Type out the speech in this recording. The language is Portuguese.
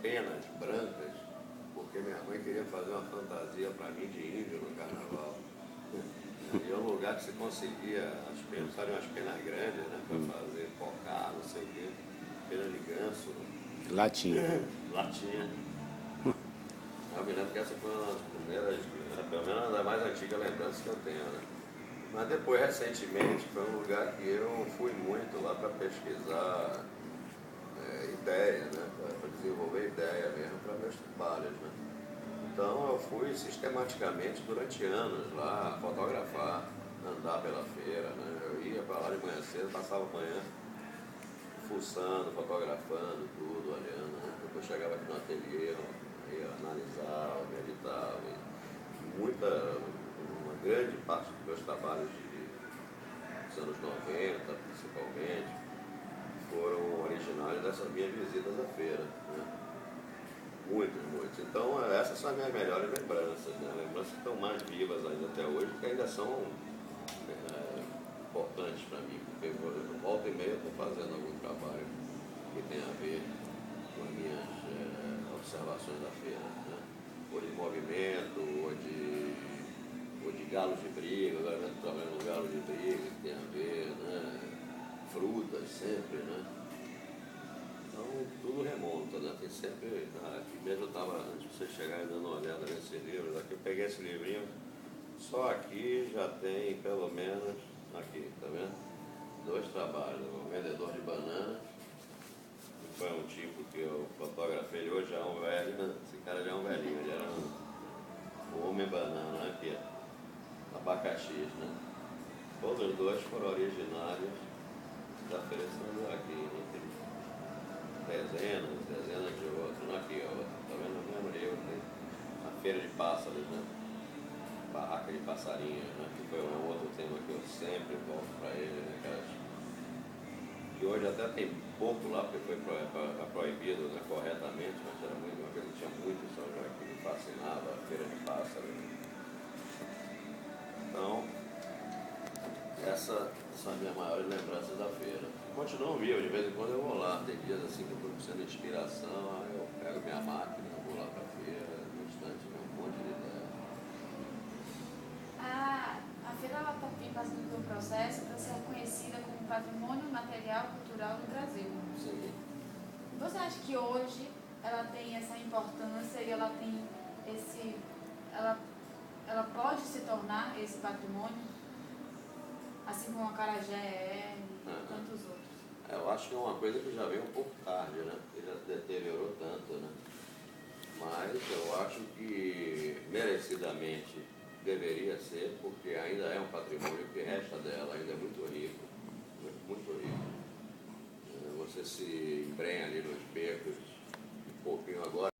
penas brancas, porque minha mãe queria fazer uma fantasia para mim de índio no carnaval. E é um lugar que se conseguia as penas, sabe, umas penas grandes, né? Para fazer focar, não sei o quê. Pena de ganso. Latinha. Latinha. Eu me lembro que essa foi uma das primeiras, pelo menos uma das mais antigas lembranças que eu tenho, né? Mas depois, recentemente, foi um lugar que eu fui muito lá para pesquisar ideia, né? Para desenvolver ideia mesmo para meus trabalhos, né? Então eu fui sistematicamente durante anos lá fotografar, andar pela feira, né? Eu ia para lá de manhã cedo, passava a manhã fuçando, fotografando, tudo, olhando, né? Depois chegava aqui no ateliê, ia analisar, meditava. Uma grande parte dos meus trabalhos dos anos 90, principalmente, foram originários dessas minhas visitas à feira, né? Muitos, muitos. Então essas são as minhas melhores lembranças, né? Lembranças que estão mais vivas ainda até hoje, que ainda são importantes para mim, porque volta e meia eu estou fazendo algum trabalho que tem a ver com as minhas observações da feira, né? Ou de movimento, ou de galos de briga, agora eu estou trabalhando no galo de briga, que tem a ver, né? Frutas sempre, né? Então tudo remonta, né? Tem sempre. Aqui mesmo eu estava, antes de você chegar e dando uma olhada nesses livros, aqui eu peguei esse livrinho, só aqui já tem pelo menos, aqui, tá vendo? 2 trabalhos, um vendedor de bananas, que foi um tipo que eu fotografei, ele hoje já é um velho, né? Esse cara já é um velhinho, ele era um homem banana, né? Aqui, abacaxis, né? Todos os 2 foram originários da Feira de São Joaquim, né? Dezenas de outros, aqui, ó, tá vendo? O mesmo livro, né? A Feira de Pássaros, né? Barraca de passarinhos, né? Que foi um outro tema que eu sempre volto para ele, né? Que hoje até tem pouco lá, porque foi proibido, né, corretamente, mas era muito, uma coisa que tinha muito em São Joaquim, me fascinava, a Feira de Pássaros. Então, essas são as minhas maiores lembranças da feira. Continuo vivo, de vez em quando eu vou lá, tem dias assim que eu estou precisando de inspiração, aí eu pego minha máquina, vou lá para a feira, no instante, um monte de ideia. A feira está passando por um processo para ser reconhecida como patrimônio material cultural do Brasil. Sim. Você acha que hoje ela tem essa importância e ela tem esse... Ela pode se tornar esse patrimônio? Assim como a Acarajé é e tantos outros. Eu acho que é uma coisa que já veio um pouco tarde, né? Que já se deteriorou tanto, né? Mas eu acho que merecidamente deveria ser, porque ainda é um patrimônio que resta dela, ainda é muito rico, muito rico. Você se embrenha ali nos becos, um pouquinho agora.